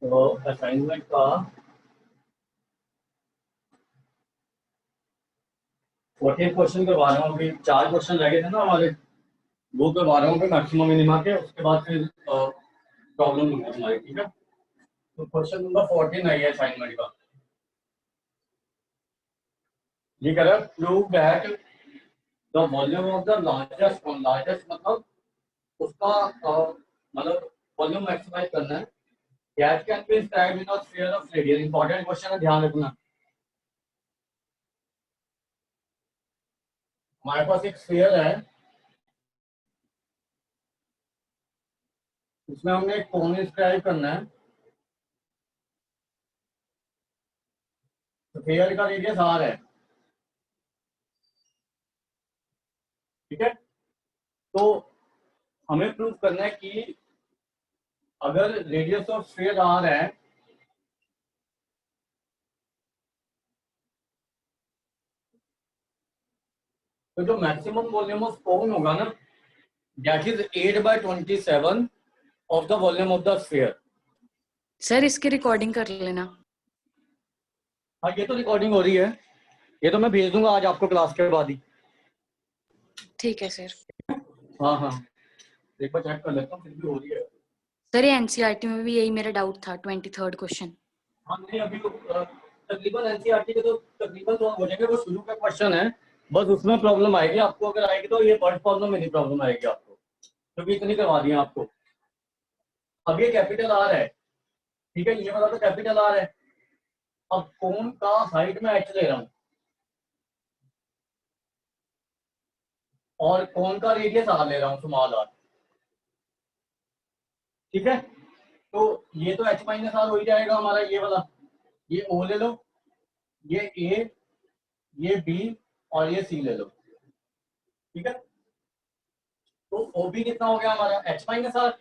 तो असाइनमेंट का 14 क्वेश्चन करवा रहा हूँ। अभी 4 क्वेश्चन रह गए थे ना हमारे, वो करवा रहा हूँ मैक्सिमम मिनिमा के, उसके बाद फिर प्रॉब्लम होगी हमारी। ठीक है, तो क्वेश्चन नंबर 14 है ये असाइनमेंट का। ये कह रहा है prove that the volume of the largest, मतलब उसका मतलब वॉल्यूम मैक्सिमाइज करना है। Gas can be inscribed in a sphere of radius. Important question है, ध्यान रखना। हमारे पास एक स्फीयर है, इसमें हमने एक कोन इंस्क्राइब करना है। तो स्फीयर का रेडियस आर है, ठीक है। तो हमें प्रूव करना है कि अगर रेडियस ऑफ स्फीयर आर है, तो जो मैक्सिमम वॉल्यूम ऑफ कोन होगा ना, that is 8/27 of the volume of the sphere. Sir इसकी रिकॉर्डिंग कर लेना। हाँ, ये तो रिकॉर्डिंग हो रही है, ये तो मैं भेज दूंगा आज आपको क्लास के बाद ही। ठीक है सर। हाँ हाँ, एक बार चेक कर लेता हूँ, फिर भी हो रही है। सर ये एनसीईआरटी में भी यही मेरा डाउट था, 23rd क्वेश्चन। हाँ नहीं, अभी तो तकरीबन एनसीईआरटी के तो तकरीबन तो हो जाएंगे, वो शुरू का क्वेश्चन है, बस उसमें प्रॉब्लम आएगी आपको। अगर आएगी तो ये वर्ड प्रॉब्लम में नहीं प्रॉब्लम आएगी आपको, क्योंकि इतनी करवा दी आपको। अब ये कैपिटल आर है, ठीक है, ये वाला तो कैपिटल आर है। अब कोन का हाइट में एच ले रहा हूँ और कोन का रेडियस आर ले रहा हूँ, स्मॉल आर, ठीक है। तो ये तो एच माइनस आर हो ही जाएगा हमारा, ये वाला। ये ओ ले लो, ये ए, ये बी और ये सी ले लो, ठीक है। तो ओ बी कितना हो गया हमारा, H minus R.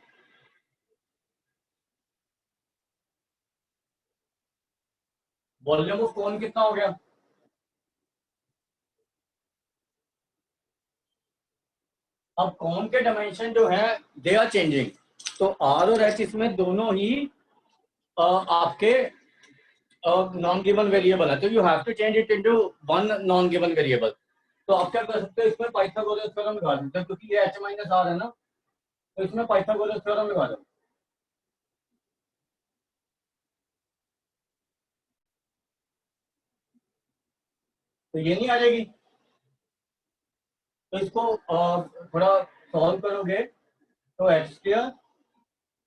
Volume of cone कितना हो गया, अब कोन के डायमेंशन जो है दे आर चेंजिंग। तो आर और एच इसमें दोनों ही आपके नॉन गिवन वेरिएबल है, तो you have to change it into one non given variable. तो आप क्या कर सकते हो, इसमें पाइथागोरस थ्योरम लगा सकते हैं, क्योंकि ये एच माइनस आर है ना, तो इसमें पाइथागोरस थ्योरम लगा दो। तो ये नहीं आ जाएगी, तो इसको थोड़ा सॉल्व करोगे तो H square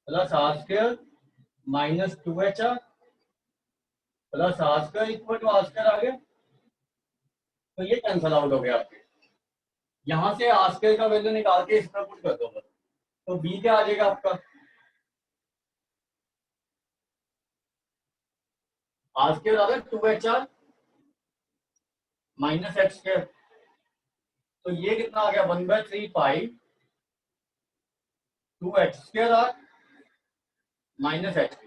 plus R square minus 2HR plus R square equal to R square आ गया। तो ये कैंसल आउट हो गया आपके, यहां से आर स्क्वायर का वैल्यू निकाल के इसमें पुट कर दो बस। तो बी क्या आ जाएगा आपका, आर स्क्वायर आ गया 2HR माइनस एक्स स्क्वायर। तो ये कितना आ गया, 1/3 pi 2x square R minus H.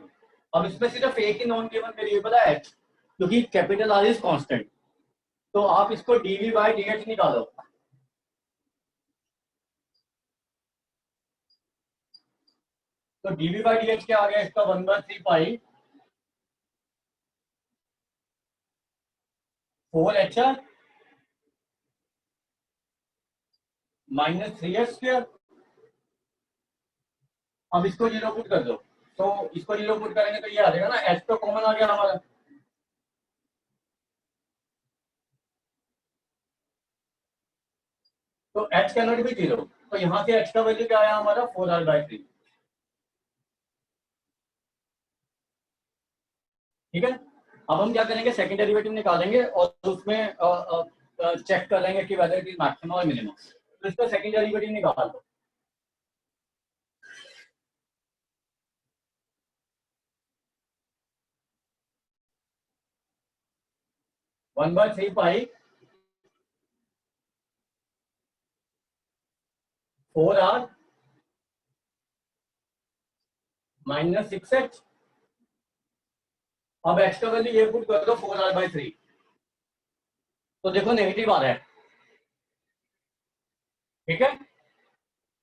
अब इसमें सिर्फ एक ही नॉन गिवन वेरिएबल है एच, क्योंकि कैपिटल आर इज कांस्टेंट। तो आप इसको डीवी बाई डी एच निकालो। तो डीवी बाई डी एच क्या आ गया इसका, 1/3 पाई 4HR माइनस 3x स्क्वायर। अब इसको जीरो पुट कर दो, तो इसको जीरो पुट करेंगे तो ये आ जाएगा ना, एच तो कॉमन आ गया हमारा। तो एच कैनॉट भी जीरो, तो यहां से एच का वैल्यू क्या आया हमारा, 4R/3, ठीक है। अब हम क्या करेंगे, सेकंड डेरिवेटिव निकालेंगे और उसमें चेक कर लेंगे कि वेदर इट इज मैक्सिमम और मिनिमम। तो इसका सेकंड डेरिवेटिव निकाल दो। 1/3 पाई 4r माइनस 6h। अब x का वैल्यू ये पुट कर दो 4r/3, तो देखो नेगेटिव आ रहा है, ठीक है।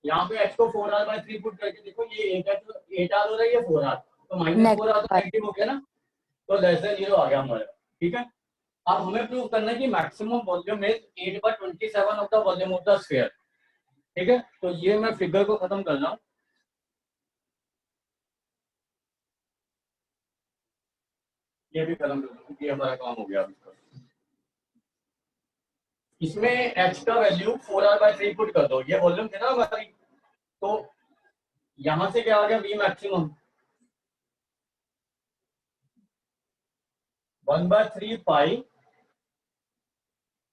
यहाँ पे x को 4r/3 पुट करके देखो, ये 8r हो रहा है, ये 4r, तो -4r तो नेगेटिव हो गया ना, तो लेस देन 0 आ गया हमारा, ठीक है। अब हमें प्रूव करना है कि maximum volume is 8/27 of the volume of the sphere, ठीक है। तो ये मैं फिगर को खत्म कर रहा हूँ, ये भी खत्म कर रहा हूँ, ये हमारा काम हो गया अभी तक। इसमें h का वैल्यू 4r/3 पुट कर दो, ये वॉल्यूम थे ना हमारी, तो यहां से क्या आ गया v मैक्सिमम 1/3 पाई,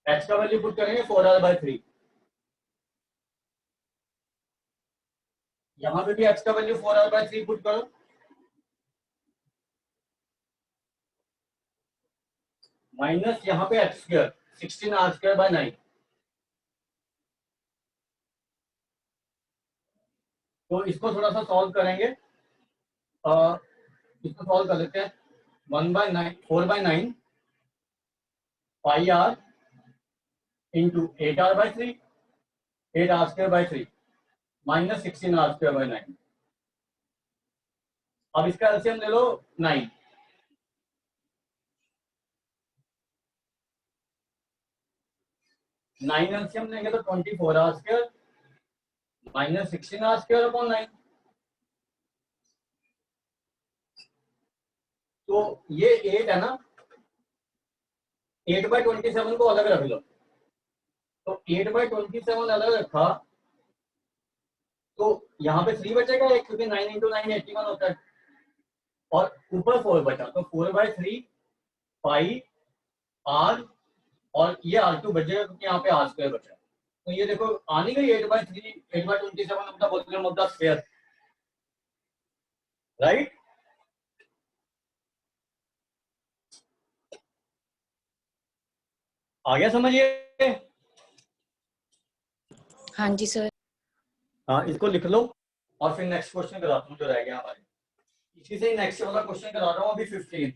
h का वैल्यू पुट करेंगे 4r/3, यहां पे भी h का वैल्यू 4r/3 पुट करो, माइनस यहाँ पे h², 16r²/9, तो इसको थोड़ा सा सॉल्व करेंगे, इसको सॉल्व कर लेते हैं। 1/9 4/9 पाई r into 8r/3, 8r²/3 minus 16r²/9। अब इसका एलसीएम ले लो 9, 9 एलसीएम लेंगे तो 24r² माइनस 16r²/9, तो ये 8 है ना, 8/27 को अलग रख लो, तो 8/27 अलग रखा तो यहाँ पे 3 बचेगा एक, क्योंकि 9 × 9 81 होता है, और ऊपर 4 बचा, तो 4/3 पाई r, और ये r2 बचेगा क्योंकि यहाँ पे r² बचा, तो ये देखो आ नहीं गई 8/3 8/27 of the volume of the sphere, right. आ गया समझिए। हाँ जी सर। हाँ, इसको लिख लो और फिर नेक्स्ट क्वेश्चन कराता हूँ जो रह गया हमारे, इसी से ही नेक्स्ट वाला क्वेश्चन करा रहा हूँ अभी 15।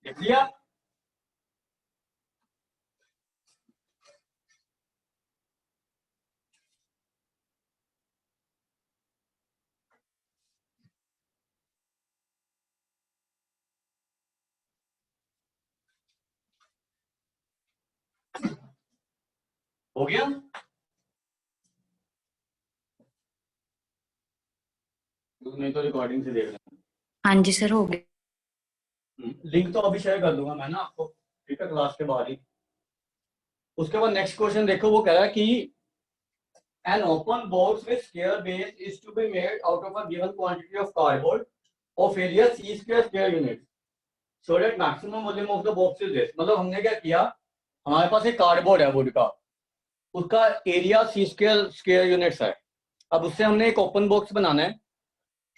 लिख लिया? हो गया? नहीं तो रिकॉर्डिंग से देख लेना। हाँ जी सर, हो गया। लिंक तो अभी शेयर कर दूंगा मैं ना आपको, ठीक है, क्लास के बाद ही। उसके बाद नेक्स्ट क्वेश्चन देखो, वो कह रहा है कि an open box with square base is to be made out of a given quantity of cardboard of area c square units so that maximum volume of the box is this। मतलब हमने क्या किया, हमारे पास एक cardboard है would का, उसका area c² units है, अब उससे हमने एक ओपन बॉक्स बनाना है,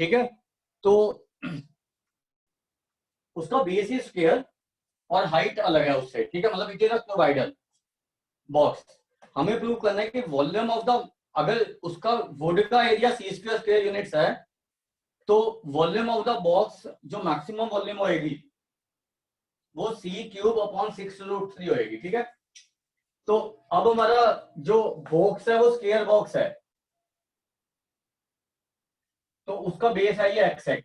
ठीक है। तो उसका बेस ही स्क्वायर और हाइट अलग है उससे, ठीक है, मतलब it is a cuboidal box. हमें प्रूव करना है कि वॉल्यूम ऑफ द, अगर उसका वुड का एरिया c² यूनिट्स है, तो वॉल्यूम ऑफ द बॉक्स जो मैक्सिमम वॉल्यूम होएगी वो c³/6√3 होएगी, ठीक है। तो अब हमारा जो बॉक्स है वो स्क्वायर बॉक्स है, तो उसका बेस है ये x,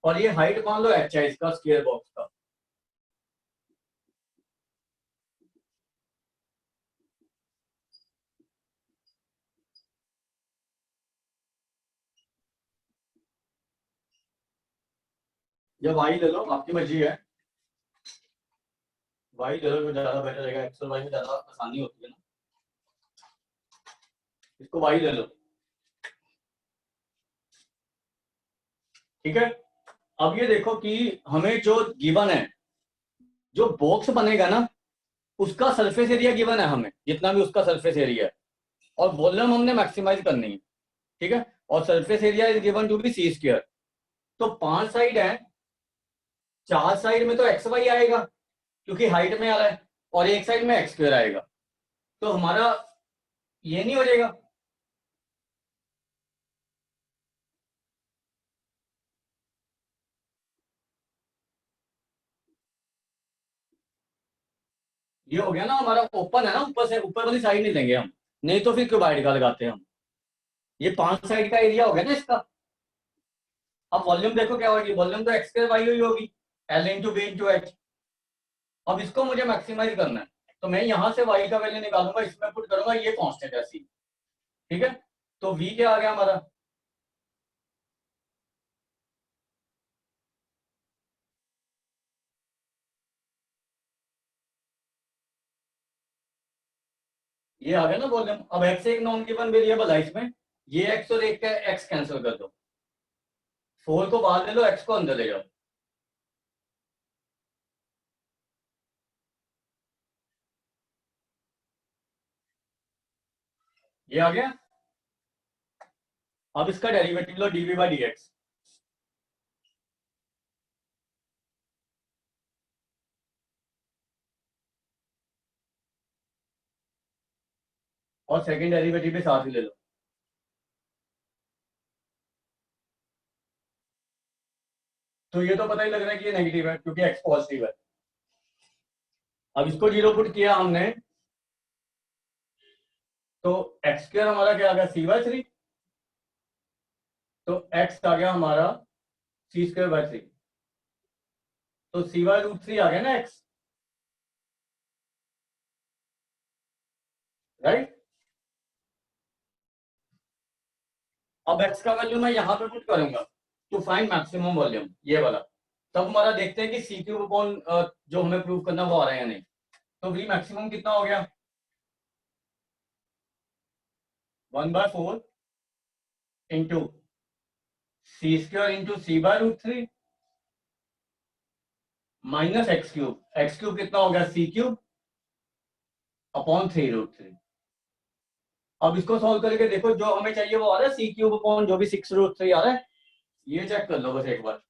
और ये हाइट मान लो h है इसका स्क्वायर बॉक्स का। या वाई ले लो, आपकी मर्जी है। वाई ले लो तो ज्यादा बेटर रहेगा, एक्स और वाई में ज्यादा आसानी होती है ना। इसको वाई ले लो, ठीक है। अब ये देखो कि हमें जो गिवन है, जो बॉक्स बनेगा ना, उसका सरफेस एरिया गिवन है हमें, जितना भी उसका सरफेस एरिया है, और वॉल्यूम हमने मैक्सिमाइज करनी है, ठीक है। और surface area is given to B C square. तो 5 साइड है, 4 साइड में तो एक्स वाई आएगा क्योंकि हाइट में आ रहा है, और एक साइड में एक्स स्क्वायर आएगा। तो हमारा ये नहीं हो जाएगा, ये हो गया ना हमारा, ओपन है ना, ऊपर से ऊपर वाली साइड नहीं लेंगे हम, नहीं तो फिर क्यूबाइड का लगाते हैं हम। ये 5 साइड का एरिया हो गया ना इसका। अब वॉल्यूम देखो क्या होगी, वॉल्यूम तो एक्स स्क्वायर वाई हुई होगी, L into B into H. अब इसको मुझे मैक्सिमाइज करना है, तो मैं यहां से वाई का वैल्यू निकालूंगा, इसमें पुट करूंगा, ये कांस्टेंट है सी, ठीक है। तो वी क्या आ गया हमारा, ये आ गया ना वॉल्यूम। अब एक्स एक नॉन गिवन वेरिएबल है इसमें, ये एक्स और एक का एक्स कैंसिल कर दो, 4 को बाहर ले लो, एक्स को अंदर ले जाओ, ये आ गया। अब इसका डेरिवेटिव लो, डीवी बाई डी एक्स। और सेकंड डेरिवेटिव भी साथ ही ले लो। तो ये तो पता ही लग रहा है कि ये नेगेटिव है क्योंकि एक्स पॉजिटिव है। अब इसको जीरो पुट किया हमने, तो एक्स स्क्वायर हमारा क्या आ गया, सी बाय 3। तो एक्स आ गया हमारा सी स्क्वायर बाय 3, तो सी बाय रूट 3 आ गया ना एक्स, राइट। अब एक्स का वैल्यू मैं यहां पे पुट करूंगा टू फाइंड मैक्सिमम वॉल्यूम, ये वाला। तब हमारा देखते हैं कि सी क्यूब अपॉन जो हमें प्रूव करना वो आ रहा है या नहीं। तो वी मैक्सिमम कितना हो गया, 1/4 into C square into C by root 3 minus X cube. X cube कितना हो गया, सी क्यूब अपॉन 3√3। अब इसको सॉल्व करके देखो, जो हमें चाहिए वो आ रहा है, सी क्यूब अपॉन जो भी 6√3 आ रहा है, ये चेक कर लो बस एक बार।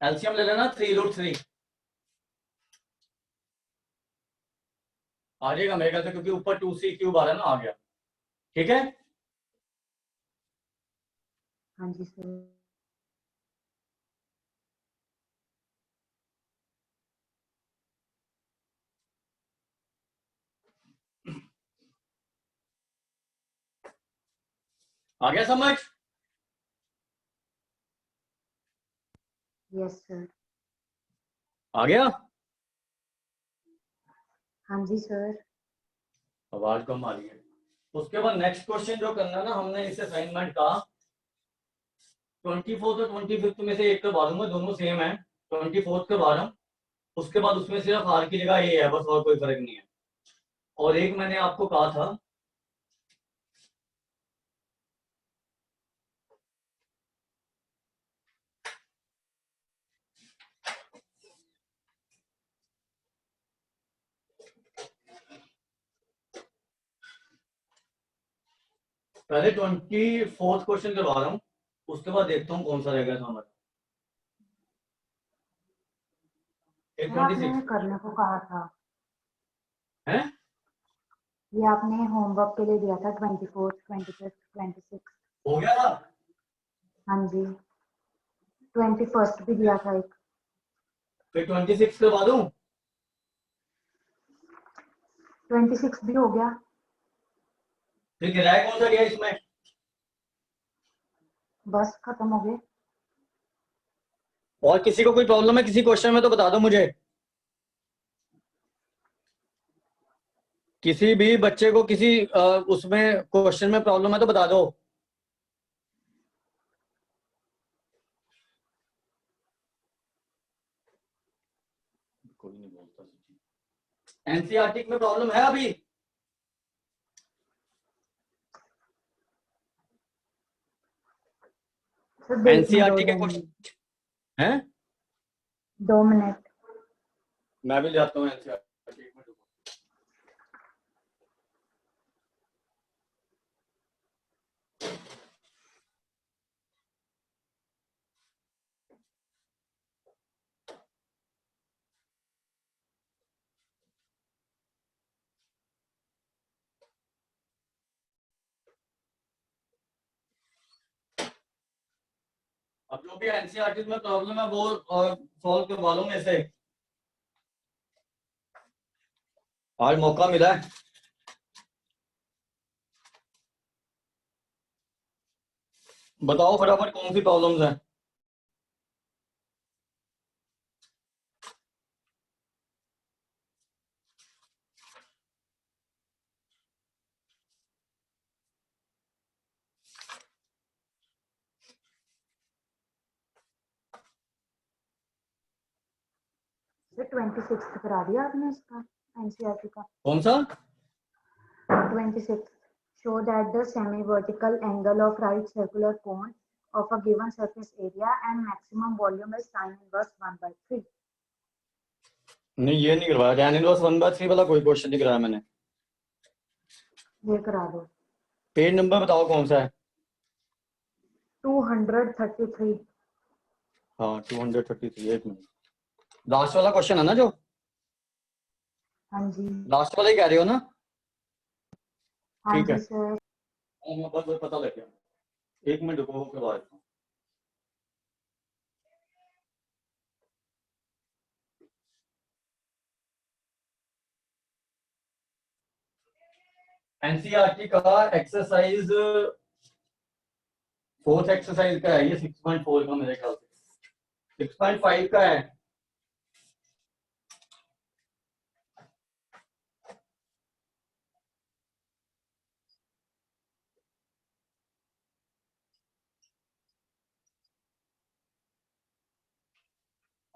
एलसीएम ले लेना, 3√3 आ जाएगा मेरे ख्याल से, क्योंकि ऊपर 2c³ आ रहा है ना, आ गया, ठीक है। हाँ जी सर। आ गया समझ, यस सर। आ गया। हाँ जी सर। आवाज कम आ रही है। उसके बाद नेक्स्ट क्वेश्चन जो करना है ना, हमने इस असाइनमेंट का 24 और 25 में से एक करवा दूंगा, दोनों सेम है। 24 करवा रहा हूँ, उसके बाद उसमें सिर्फ आर की जगह ए है बस, और कोई फर्क नहीं है। और एक मैंने आपको कहा था, पहले 24 क्वेश्चन करवा रहा हूँ, उसके बाद देखता हूँ कौन सा रहेगा हमारा। एक सर आपने 26 करने को कहा था, है, ये आपने होमवर्क के लिए दिया था 24, 25, 26। हो गया था। हाँ जी, 21 भी दिया था एक। फिर 26 करवा दूं, 26 भी हो गया। फिर किराया कौन सा गया इसमें। बस खत्म हो गए। और किसी को कोई प्रॉब्लम है किसी क्वेश्चन में तो बता दो मुझे, किसी भी बच्चे को किसी उसमें क्वेश्चन में प्रॉब्लम है तो बता दो। कोई नहीं बोलता। एनसीईआरटी में प्रॉब्लम है अभी? सर देखने एनसीईआरटी दो के कुछ हैं? 2 मिनट। मैं भी जाता हूँ एनसीईआरटी में। अब जो भी एनसीईआरटी में प्रॉब्लम है वो सॉल्व करवा लो में से। आज मौका मिला है। बताओ फटाफट कौन सी प्रॉब्लम्स हैं? सर 26 करा दिया आपने इसका एनसीईआरटी का? कौन सा? 26 show that the semi-vertical angle of right circular cone of a given surface area and maximum volume is sin inverse 1/3। नहीं ये नहीं करवाया। tan इनवर्स 1/3 वाला कोई क्वेश्चन नहीं कराया मैंने। ये करा दो। पेज नंबर बताओ कौन सा है? 233। हाँ 233। एक मिनट। लास्ट वाला क्वेश्चन है ना जो? हाँ जी। लास्ट वाला ही कह रहे हो ना? हाँ ठीक है। जी सर। मैं बस पता लग गया। एक मिनट रुको करवा देता हूँ। एनसीईआरटी का एक्सरसाइज 4th एक्सरसाइज का है ये 6.4 का मेरे ख्याल से। 6.5 का है।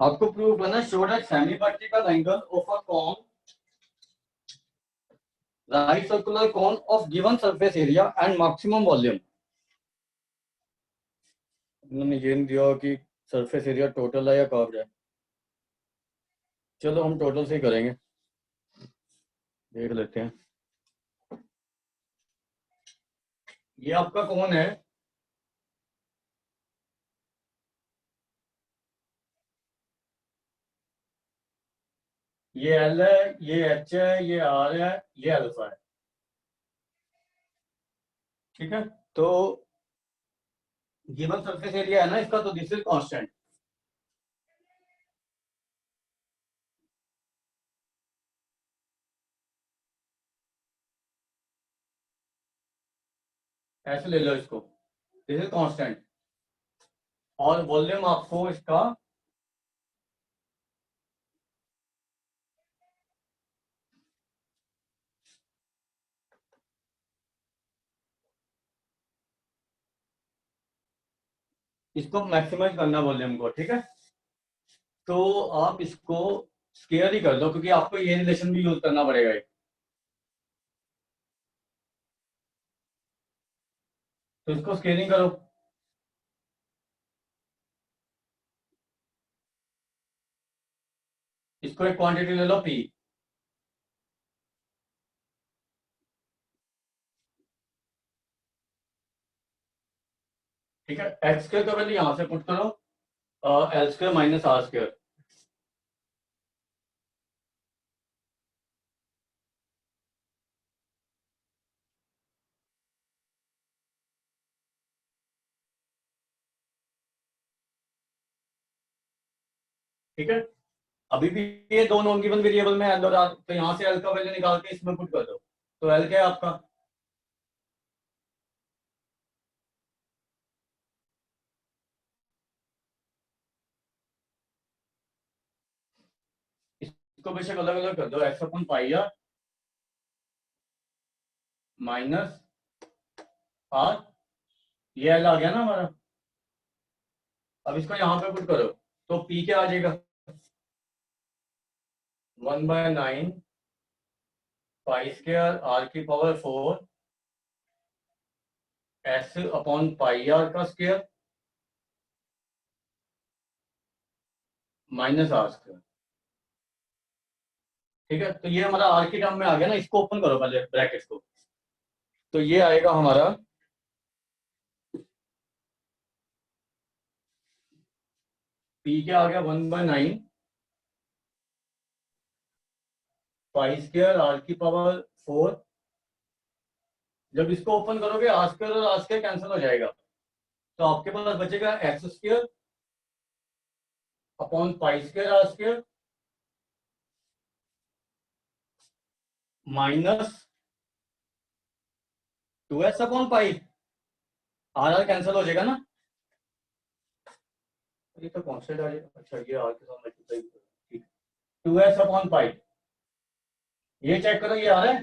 आपको प्रूव करना show that semi vertical angle of a cone right circular cone of given surface area and maximum volume. उन्होंने ये नहीं दिया कि सरफेस एरिया टोटल है या कर्व्ड है। चलो हम टोटल से ही करेंगे। देख लेते हैं। ये आपका कौन है? ये एल है, ये एच है, ये आर है, ये अल्फा है। ठीक है। तो गिवन सरफेस एरिया है ना इसका, तो दिस इज कांस्टेंट। ऐसे ले लो इसको, दिस इज कांस्टेंट। और वॉल्यूम आपको इसका इसको मैक्सिमाइज करना वॉल्यूम को। ठीक है। तो आप इसको स्केयर ही कर दो क्योंकि आपको ये रिलेशन भी यूज करना पड़ेगा। तो इसको स्केलिंग करो। इसको एक क्वांटिटी ले लो पी। ठीक है। एक्स स्क्वायर का वैल्यू यहां से पुट करो, L square minus R square. ठीक है। अभी भी ये दो नॉन गिवन वेरिएबल में एल और आर, तो यहां से एल का वैल्यू निकाल के इसमें पुट कर दो। तो एल क्या है आपका? इसको बेशक अलग अलग कर दो, X upon pi R minus R. ये एल आ गया ना हमारा। अब इसको यहां पे पुट करो तो पी क्या आ जाएगा? 1/9 पाई स्क्वायर आर की power 4 S upon pi R का स्क्वायर माइनस आर स्क्वायर। ठीक है, तो ये हमारा आर की टर्म में आ गया ना। इसको ओपन करो पहले ब्रैकेट को, तो ये आएगा हमारा पी क्या आ गया 1/9 पाई स्क्वायर आर की पावर 4। जब इसको ओपन करोगे आर स्क्वायर और आर स्क्वायर कैंसिल हो जाएगा, तो आपके पास बचेगा X square upon pi square R square minus 2s upon pi. R R cancel हो जाएगा ना, ये तो कांस्टेंट आ जाएगा। अच्छा, ये आर के साथ मल्टीप्लाई, ठीक। 2s अपॉन पाई, ये चेक करो ये आ रहा है।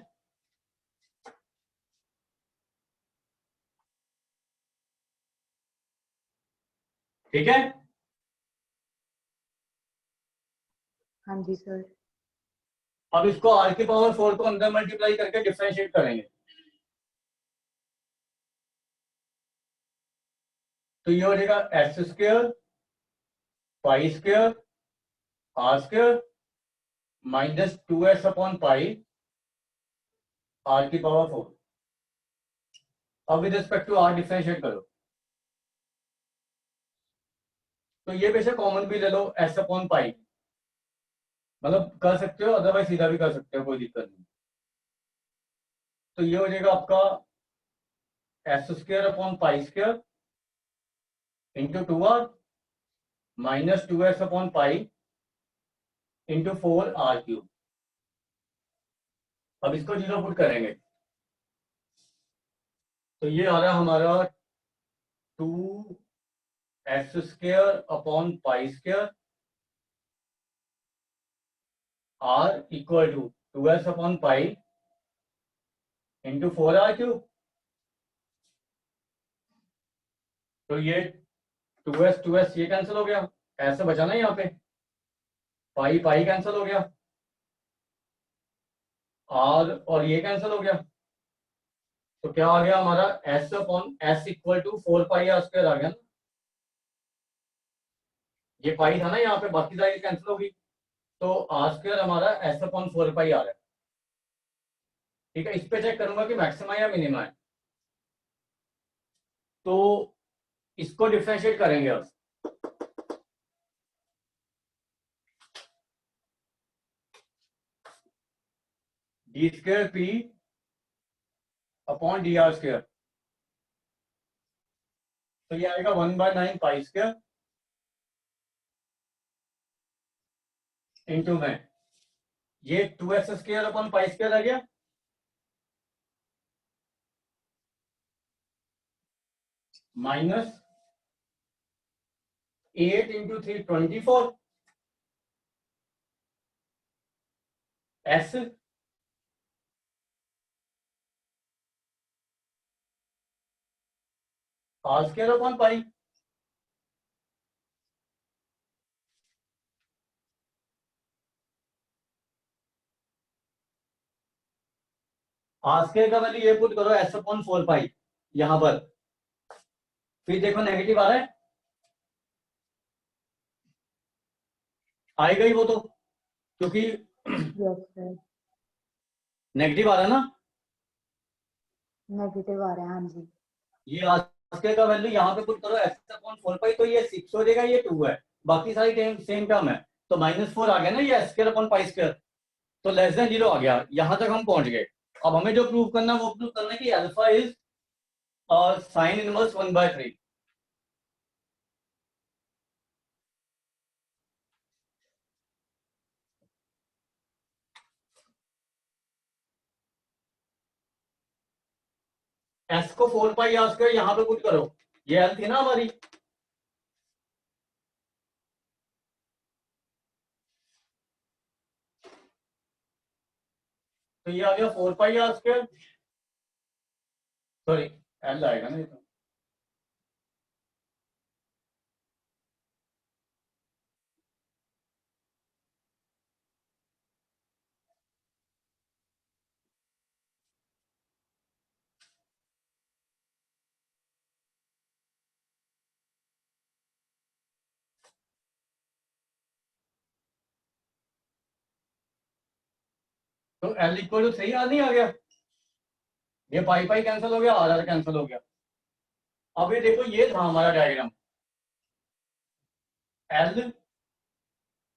ठीक है, हाँ जी सर। अब इसको आर की पावर 4 को अंदर मल्टीप्लाई करके डिफरेंशिएट करेंगे, तो ये हो जाएगा S square pi square R square minus 2s upon pi R की पावर 4। अब with respect to R differentiate करो, तो ये वैसे कॉमन भी ले लो एस अपॉन पाई, मतलब कर सकते हो, अदरवाइज सीधा भी कर सकते हो, कोई दिक्कत नहीं। तो ये हो जाएगा आपका S square upon pi square into 2r minus 2s upon pi into 4r3। अब इसको जीरो पुट करेंगे, तो ये आ रहा है हमारा 2s square upon pi square r equal to 2s upon pi into 4r3। तो ये 2s ये कैंसिल हो गया, ऐसे बचा ना यहाँ पे, पाई पाई कैंसिल हो गया, r और ये कैंसिल हो गया, तो क्या आ गया हमारा s upon s equal to 4 pi R square आ गया ना। ये पाई था ना यहाँ पे, बाकी सारी कैंसिल होगी, तो आर स्क्वायर हमारा s अपॉन 4 पाई आ रहा है। ठीक है, इस पे चेक करूंगा कि मैक्सिमा या मिनिमा है, तो इसको डिफरेंशिएट करेंगे अब। D square P upon D R square, तो ये आएगा 1/9 पाई स्क्वायर इंटू में ये 2s square upon pi square आ गया, minus 8 into 3 24 S R square upon pi. R square का वैल्यू ये पुट करो एस अपॉन 4 पाई यहां पर, फिर देखो नेगेटिव आ रहा है, आएगा ही वो तो, क्योंकि यस सर, नेगेटिव आ रहा है ना। नेगेटिव आ रहा है, हाँ जी। ये आर स्क्वायर का वैल्यू यहाँ पे पुट करो एस अपॉन 4 पाई, तो ये 6 हो जाएगा, ये 2 है, बाकी सारी सेम टर्म है, तो -4 आ गया ना ये S square upon pi square, तो लेस देन 0 आ गया, यहां तक हम पहुंच गए। अब हमें जो प्रूव करना है वो प्रूव करना है कि alpha is sine inverse 1/3। S को 4 पाई आर स्क्वायर यहाँ पे पुट करो, ये एल थी ना हमारी, तो ये आ गया 4 pi R square, sorry L आएगा ना ये तो, तो L इक्वल टू 3 आ नहीं आ गया, ये पाई पाई कैंसिल हो गया, आर कैंसिल हो गया। अब ये देखो, ये था हमारा डायग्राम L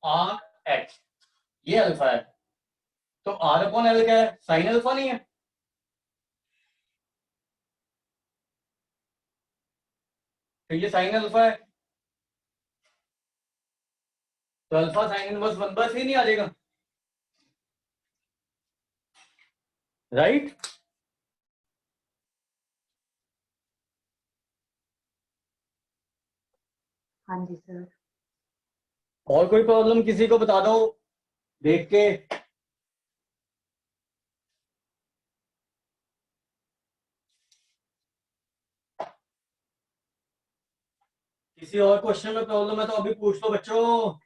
R H, ये अल्फा है, तो R अपॉन L क्या है, साइन अल्फा नहीं है। तो ये साइन अल्फा है, तो अल्फा साइन इनवर्स 1/3 नहीं आ जाएगा, राइट? हाँ जी सर। और कोई प्रॉब्लम किसी को बता दो देख के। किसी और क्वेश्चन में प्रॉब्लम है तो अभी पूछ लो बच्चों।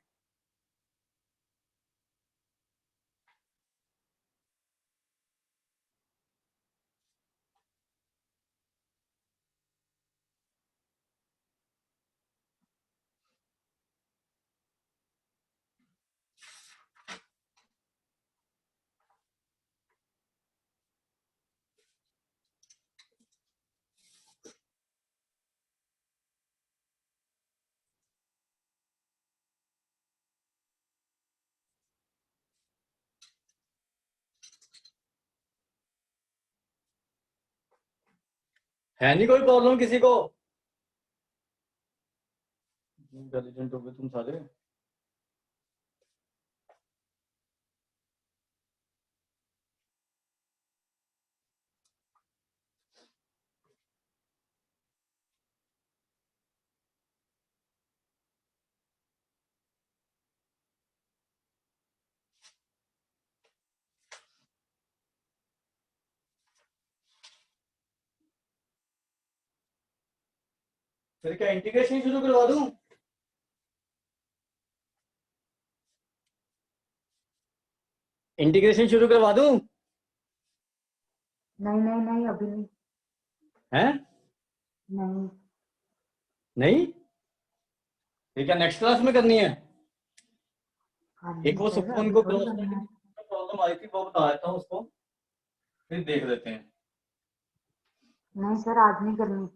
है नहीं कोई प्रॉब्लम किसी को? इंटेलिजेंट हो गए तुम सारे। फिर क्या इंटीग्रेशन शुरू करवा दूं? इंटीग्रेशन शुरू करवा दूं? नहीं नहीं नहीं, अभी नहीं। हैं? नहीं। नहीं? ये क्या नेक्स्ट क्लास में करनी है? हाँ एक जी वो सर, सुकून अभी को थोड़ी करना है। प्रॉब्लम आई थी, वो बता देता हूँ उसको, फिर देख लेते हैं। नहीं सर, आज नहीं करनी।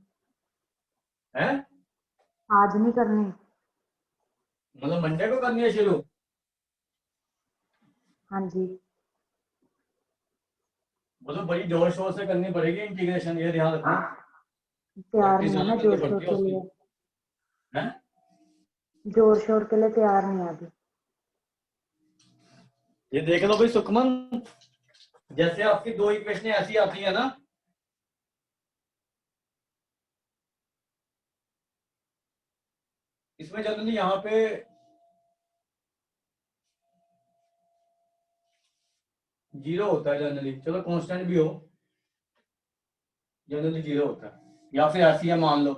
हैं? आज नहीं करनी। मतलब मंडे को करनी है शुरू? हाँ जी। मतलब बड़ी जोर शोर से करनी पड़ेगी इंटीग्रेशन, ये ध्यान रखना। तैयार प्रैक्टिस नहीं है ज्यादा ना करनी जोर शोर पड़ती है के उसकी। लिए। हैं? जोर शोर के लिए तैयार नहीं है अभी। ये देख लो भाई सुखमन, जैसे आपकी दो इक्वेशन ऐसी आती है ना, इसमें जनरली यहाँ पे जीरो होता है जनरली, चलो कांस्टेंट भी हो, जनरली जीरो होता है, या फिर ऐसी है मान लो।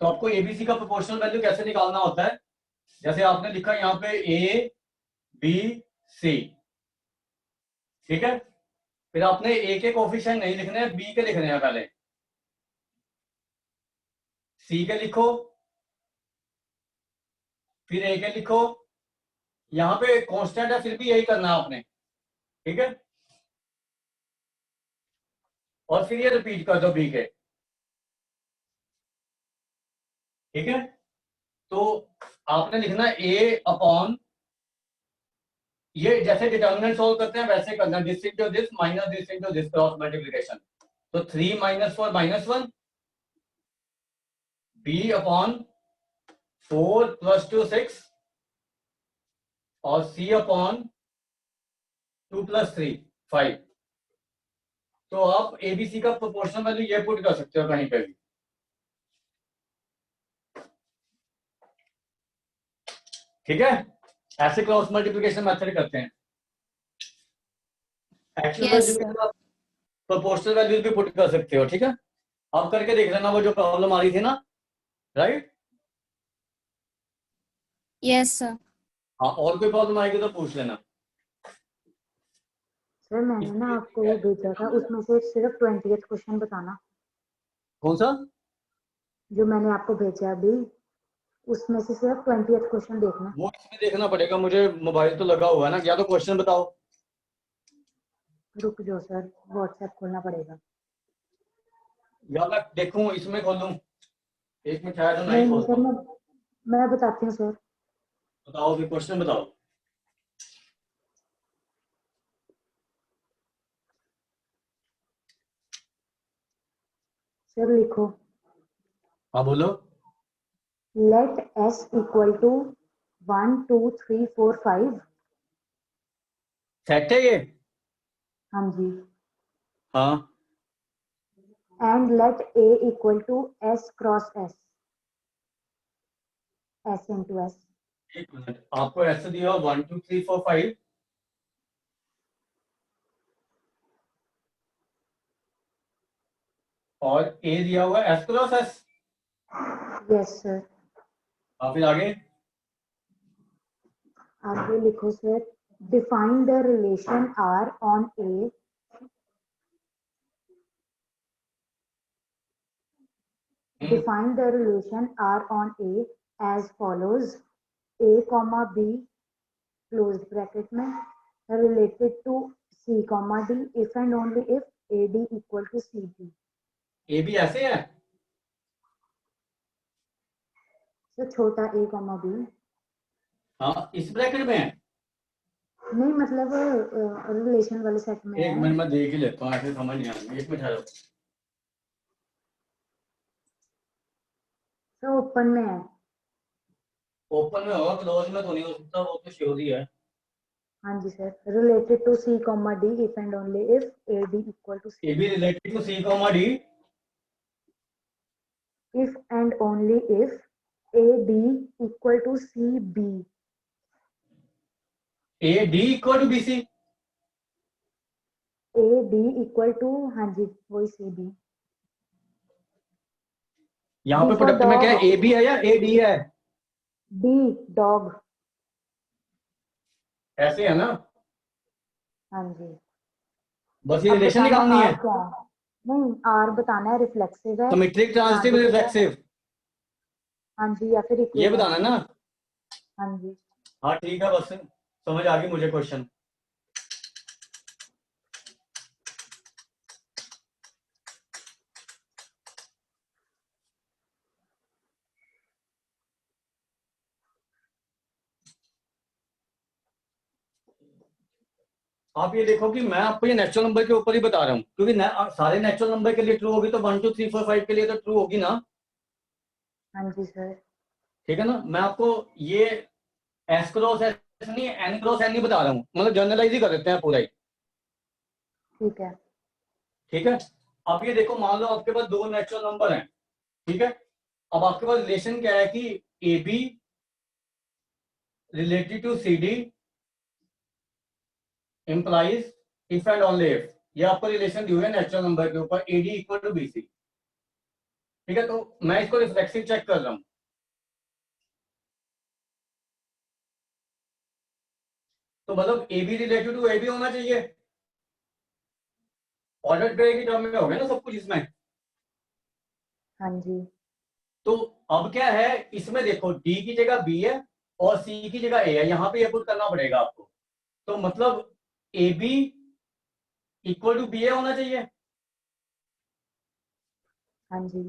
तो आपको एबीसी का प्रोपोर्शनल वैल्यू कैसे निकालना होता है? जैसे आपने लिखा यहाँ पे ए बी सी, ठीक है? फिर आपने ए के कोफिशिएंट नहीं लिखने हैं, बी के लिखने हैं पहले। सी के लिखो, फिर ए के लिखो, यहाँ पे कांस्टेंट है फिर भी यही करना है आपने, ठीक है? और फिर ये रिपीट कर दो बी के, ठीक है? तो आपने लिखना ए अपॉन, ये जैसे डिटर्मिनेंट सोल्व करते हैं वैसे करना, this into this minus this into this, cross multiplication. तो 3 - 4 -1, बी अपॉन 4 + 2 6, और सी अपॉन 2 + 3 5। तो आप एबीसी का प्रोपोर्शनल वैल्यू ये पुट कर सकते हो कहीं पे भी, ठीक है? ऐसे क्रॉस मल्टीप्लिकेशन मेथड करते हैं। Actual Yes, value sir. भी आप प्रोपोर्शनल वैल्यू भी पुट कर सकते हो, ठीक है? आप करके देख लेना वो जो प्रॉब्लम आ रही थी ना, राइट? Yes, sir. हाँ, और कोई प्रॉब्लम आएगी तो पूछ लेना। सर मैंने ना आपको वो भेजा था, उसमें से सिर्फ 20th क्वेश्चन बताना, कौन सा? जो मैंने आपको भेजा अभी। उसमें से सिर्फ 20th क्वेश्चन देखना। वो इसमें देखना पड़ेगा मुझे, मोबाइल तो लगा हुआ है ना, या तो क्वेश्चन बताओ। रुक जाओ सर, व्हाट्सएप खोलना पड़ेगा। या मैं देखूं इसमें खोलूं, एक मिनट है तो नहीं नहीं खोलता सर, हूँ। मैं बताती हूँ सर। बताओ फिर, क्वेश्चन बताओ। सर लिखो, हाँ बोलो। Let s equal to 1 2 3 4 5। Set है ये? हाँ जी। हाँ। And let a equal to s cross s, s into s। एक मिनट, आपको ऐसे दिया 1 2 3 4 5, और ए दिया हुआ है S cross S. Yes sir. फिर आगे। आगे लिखो sir, define the relation r on a। Define the relation R on A as follows: A comma B closed bracket में related to C comma D if and only if AD equal to CD। ए भी ऐसे है? तो छोटा a comma B। हाँ, इस bracket में है। नहीं मतलब रिलेशन वाले सेट में एक है। मिनट मैं देख ही लेता हूँ, ऐसे समझ नहीं आ रही, एक मिनट ठहरो। तो ओपन में है। ओपन में होगा, क्लोज में तो नहीं हो सकता, वो तो श्योर ही है। हाँ जी sir, related to C comma D if and only if AD equal to A CD। B related to C comma D. If and only if AD equal to CB। A D equal to B C. AD equal to, हाँ जी वही CB। यहाँ D पे for product में क्या है, dog। A B है या A D है? D dog। ऐसे है ना? हाँ जी। बस ये अब रिलेशन बताना निकालनी है। R क्या है। नहीं, R बताना है, रिफ्लेक्सिव है, सिमेट्रिक ट्रांजिटिव ट्रांजिटिव है। रिफ्लेक्सिव, हाँ जी, या फिर ये इक्विवेलेंट। बताना है ना? हाँ जी। हाँ ठीक है, बस समझ आ गई मुझे क्वेश्चन। आप ये देखो कि मैं आपको ये नेचुरल नंबर के ऊपर ही बता रहा हूँ, क्योंकि सारे नेचुरल नंबर के लिए ट्रू होगी तो 1 2 3 4 5 के लिए तो ट्रू होगी ना। हाँ जी सर। ठीक है ना? मैं आपको ये एस क्रॉस एस नहीं, एन क्रॉस एन नहीं बता रहा हूँ, मतलब जनरलाइज ही कर देते हैं पूरा ही। ठीक है। ठीक है। अब ये देखो, मान लो आपके पास दो नेचुरल नंबर हैं। ठीक है। अब आपके पास रिलेशन क्या है कि A B related to C D implies if and only if. ये आपको रिलेशन दिए हुए नेचुरल नंबर के ऊपर, A D equal to B C. ठीक है, तो मैं इसको रिफ्लेक्सिव चेक कर रहा हूँ। तो मतलब A B related to A B होना चाहिए, ऑर्डर पे की टर्म में हो गया ना सब कुछ इसमें। हाँ जी। तो अब क्या है, इसमें देखो डी की जगह बी है और सी की जगह ए है, यहाँ पे ये पुट करना पड़ेगा आपको। तो मतलब A B equal to B A होना चाहिए। हाँ जी।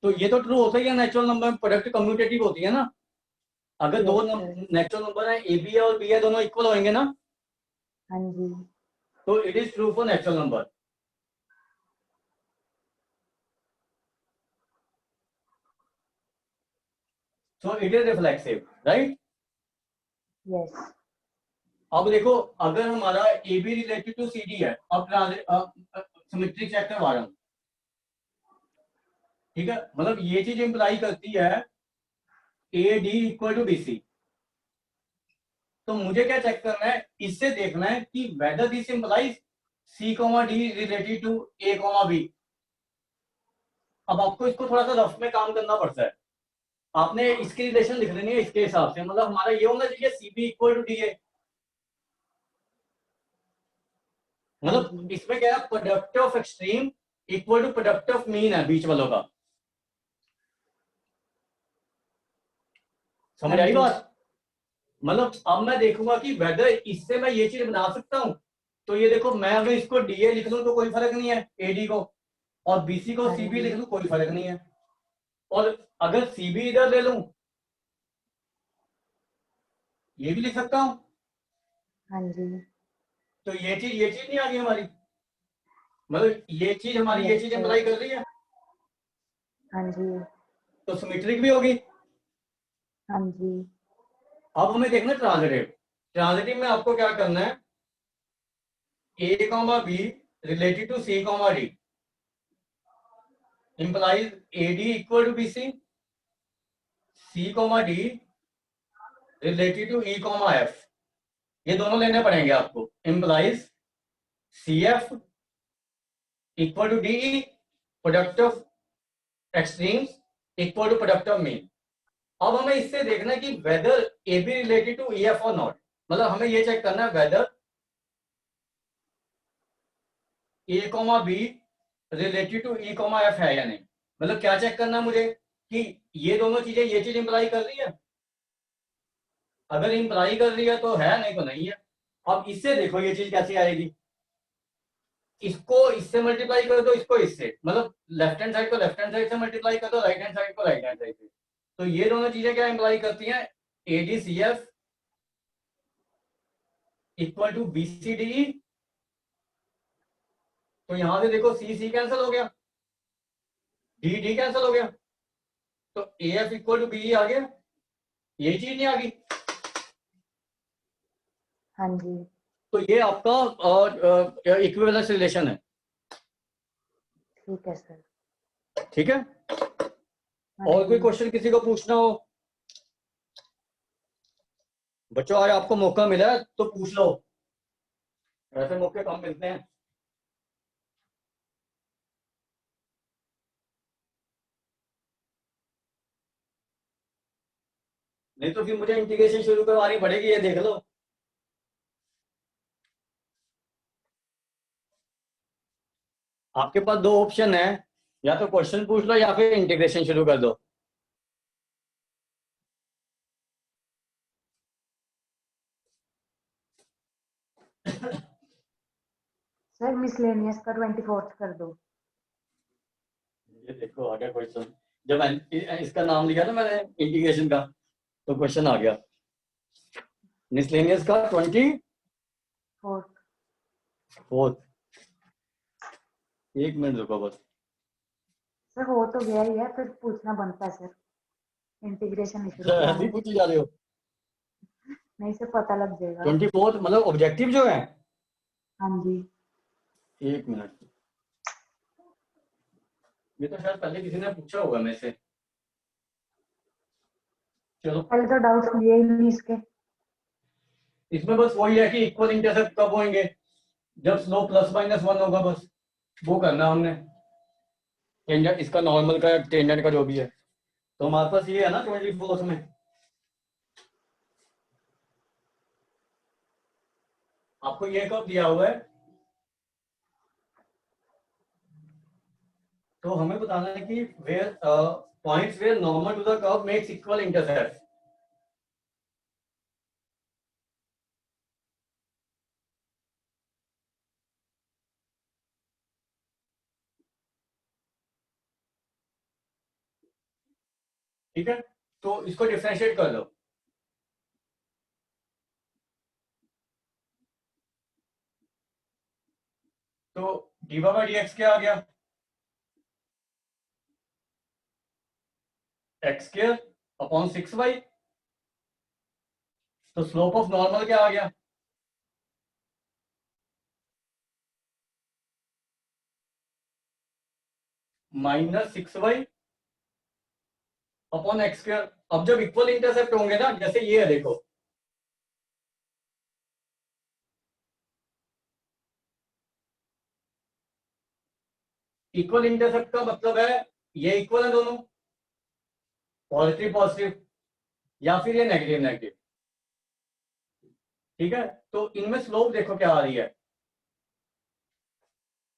तो ये तो ट्रू होता ही है, नेचुरल नंबर में प्रोडक्ट कम्यूटेटिव होती है ना। अगर दो यस सर। नेचुरल नंबर है, ए बी है और बी है, दोनों इक्वल होंगे ना, हाँ जी। तो it is true for natural number. So it is reflexive, right? Yes. अब देखो, अगर हमारा A B related to C D है, अब सिमेट्री चेक करवा रहा हूं। ठीक है, मतलब ये चीज इंप्लाई करती है A D equal to B C. तो मुझे क्या चेक करना है, इससे देखना है कि whether this implies C comma D related to A comma B. अब आपको इसको थोड़ा सा रफ में काम करना पड़ता है। आपने इसकी रिलेशन लिख लेनी है इसके हिसाब से, मतलब हमारा ये होना चाहिए C B equal to D A. हाँ मतलब जी। इसमें क्या है, product of extreme equal to product of mean है बीच वालों का। समझ आई बात? मतलब अब मैं देखूंगा कि वेदर इससे मैं ये चीज बना सकता हूँ। तो ये देखो, मैं अगर इसको डीए लिख लूं तो कोई फर्क नहीं है एडी को, और बीसी को हाँ सीबी जी। लिख लूं कोई फर्क नहीं है, और अगर सीबी इधर ले लूं ये भी लिख सकता हूं। हाँ जी। तो ये चीज नहीं आ गई हमारी, मतलब ये चीज हमारी ये यस चीज सर। अप्लाई कर रही है, हाँ जी। तो सिमेट्रिक भी होगी। हाँ जी। अब हमें देखना ट्रांजिटिव। ट्रांजिटिव में आपको क्या करना है, A comma B related to C comma D implies AD equal to BC, C comma D related to E comma F। ये दोनों लेने पड़ेंगे आपको। implies CF equal to DE, product of extremes equal to product of mean. अब हमें इससे देखना है कि whether A B related to E F और नॉट, मतलब हमें ये चेक करना है whether A comma B related to E comma F है या नहीं। मतलब क्या चेक करना है मुझे कि ये दोनों चीजें ये चीज इंप्लाई कर रही है, अगर इंप्लाई कर रही है तो है, नहीं तो नहीं है। अब इससे देखो ये चीज कैसी आएगी, इसको इससे मल्टीप्लाई कर दो, इसको इससे, मतलब लेफ्ट हैंड साइड को लेफ्ट हैंड साइड से मल्टीप्लाई कर दो, राइट हैंड साइड को राइट हैंड साइड से। तो ये दोनों चीजें क्या इंप्लाई करती हैं, ADCF इक्वल टू BCDE। तो यहां से देखो सी सी कैंसिल हो गया, डी डी कैंसिल हो गया, तो AF इक्वल टू BE आ गया। ये चीज नहीं आ गई। हाँ जी। तो ये आपका इक्विवेलेंस रिलेशन है। ठीक है सर। ठीक है, हाँ और कोई जी। क्वेश्चन किसी को पूछना हो बच्चों, आज आपको मौका मिला है तो पूछ लो, ऐसे मौके कम मिलते हैं। नहीं तो फिर मुझे इंटीग्रेशन शुरू करवानी पड़ेगी, ये देख लो। आपके पास दो ऑप्शन है, या तो क्वेश्चन पूछ लो या फिर इंटीग्रेशन शुरू कर दो। सर मिसलेनियस का 24th कर दो। ये देखो आ गया क्वेश्चन, जब इसका नाम लिखा ना मैंने इंटीग्रेशन का तो क्वेश्चन आ गया। मिसलेनियस का 24। 4th। एक मिनट रुको बस। सर हो तो गया ही है, फिर पूछना बनता है सर, इंटीग्रेशन शुरू ऐसे कराना ही पूछी जा रहे हो। नहीं से पता लग जाएगा। 24 मतलब ऑब्जेक्टिव जो है। हाँ जी। एक मिनट, ये तो शायद पहले किसी ने पूछा होगा मेरे से। चलो, पहले तो डाउट लिए ही नहीं इसके। इसमें बस वही है कि इक्वल इंटरसेप्ट कब होंगे, जब स्लोप +-1 होगा, बस वो करना हमने। टेंजेंट इसका नॉर्मल का टेंजेंट का जो भी है, तो हमारे पास ये है ना 24 में। आपको ये कब दिया हुआ है, तो हमें बताना है कि where points where normal to the curve makes equal intercept. ठीक है, तो इसको डिफरेंशिएट कर लो। तो dy/dx क्या आ गया, x² अपॉन 6y। तो स्लोप ऑफ नॉर्मल क्या आ गया, -6y अपॉन x²। अब जब इक्वल इंटरसेप्ट होंगे ना, जैसे ये है देखो, इक्वल इंटरसेप्ट का मतलब है ये इक्वल है दोनों, पॉजिटिव पॉजिटिव, या फिर ये नेगेटिव नेगेटिव। ठीक है, तो इनमें स्लोप देखो क्या आ रही है,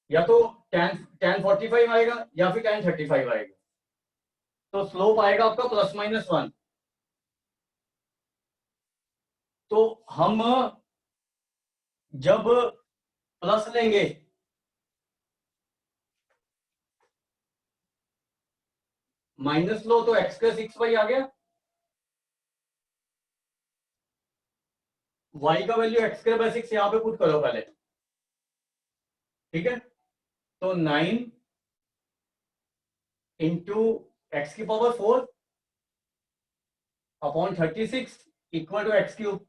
या तो tan 45 आएगा या फिर tan 35 आएगा। तो स्लोप आएगा आपका +-1। तो हम जब प्लस लेंगे माइनस लो तो x का 6y आ गया, y का वैल्यू x स्क्वायर बाय 6 यहां पे पुट करो पहले, ठीक है। तो 9 इंटू एक्स की power 4 upon 36 equal to X cube.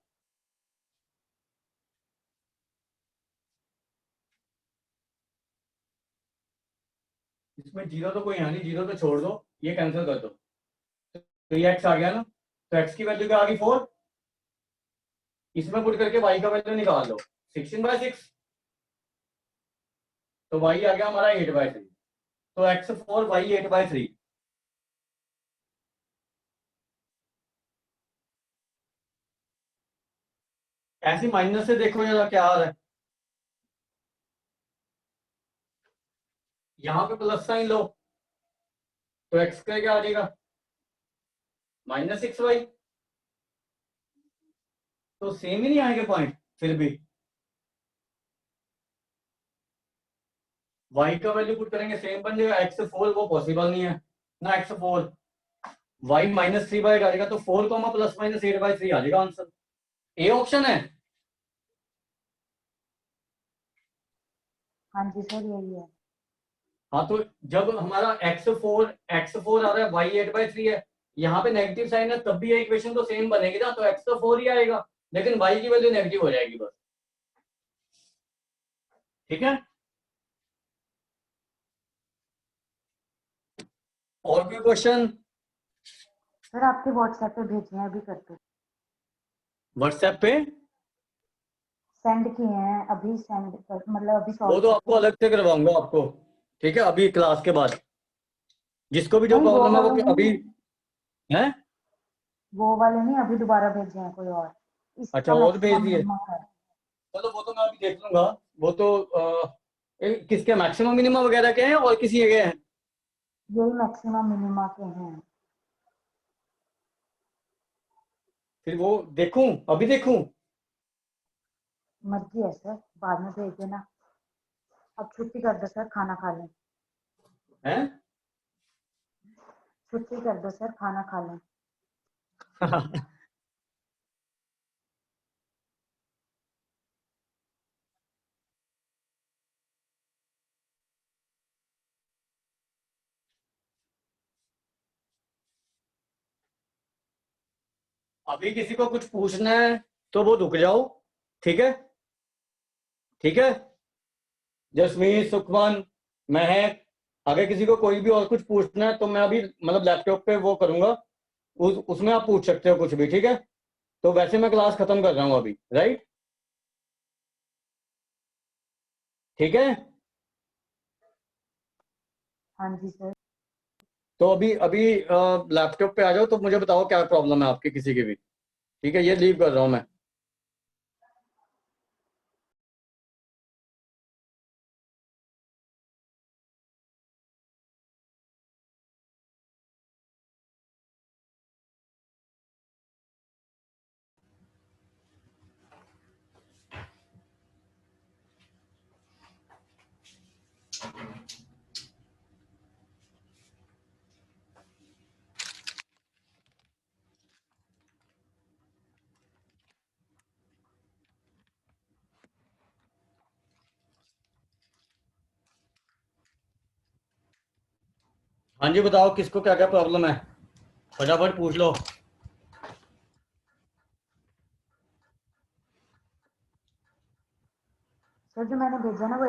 इसमें जीरो तो कोई है नहीं, जीरो तो छोड़ दो, ये कैंसिल कर दो, तो ये x आ गया ना, तो x की वैल्यू क्या आ गई 4, इसमें पुट करके y का वैल्यू निकाल लो 16/6, तो y आ गया हमारा 8/3, तो x4 y 8/3। ऐसी माइनस से देखो जरा क्या आ रहा है, यहां पे प्लस साइन लो तो x का क्या आ जाएगा -6y, तो सेम ही नहीं आएंगे पॉइंट फिर भी। y का वैल्यू पुट करेंगे सेम बन जाएगा, x4 वो पॉसिबल नहीं है ना, x4 y -3/8 आ जाएगा, तो 4 ±8/3 आ जाएगा आंसर, ए ऑप्शन है। हाँ जी सर यही है। हाँ तो जब हमारा x4 आ रहा है y 8/3 है, यहाँ पे नेगेटिव साइन है, तब भी ये इक्वेशन तो सेम बनेगी ना, तो x तो 4 ही आएगा, लेकिन y की वैल्यू नेगेटिव हो जाएगी बस, ठीक है। और कोई क्वेश्चन? सर आपके व्हाट्सएप पे भेजने हैं, अभी करते व्हाट्सएप पे सेंड किए हैं, अभी सेंड कर, मतलब अभी वो सॉल्व तो आपको करते हैं। अलग से करवाऊंगा आपको, ठीक है, अभी क्लास के बाद, जिसको भी जो नहीं वो प्रॉब्लम है वाले वो अभी नहीं, है। वो वाले नहीं, अभी दोबारा भेजे हैं कोई और, अच्छा इसका और भेज मैक्सिमम दिए, मिनिमम है। चलो वो तो मैं अभी देख लूंगा, वो तो किसके मैक्सिमम मिनिमम वगैरह के हैं और किसी के हैं? यही मैक्सिमम मिनिमम के हैं। फिर वो देखूं, अभी देखूं? मर्जी है सर, बाद में भेज देना। अब छुट्टी कर दो सर, खाना खा लें। हैं? छुट्टी कर दो सर, खाना खा लें। अभी किसी को कुछ पूछना है तो वो रुक जाओ, ठीक है, ठीक है। जसमीत, सुखमन, महक, अगर किसी को कोई भी और कुछ पूछना है तो मैं अभी मतलब लैपटॉप पे वो करूंगा, उसमें आप पूछ सकते हो कुछ भी, ठीक है। तो वैसे मैं क्लास खत्म कर रहा हूँ अभी, राइट, ठीक है। हाँ जी सर। तो अभी अभी लैपटॉप पे आ जाओ, तो मुझे बताओ क्या प्रॉब्लम है आपकी किसी की भी, ठीक है, ये लीव कर रहा हूँ मैं। हाँ जी बताओ किसको क्या क्या प्रॉब्लम है, फटाफट पूछ लो। सर जो मैंने भेजा ना वो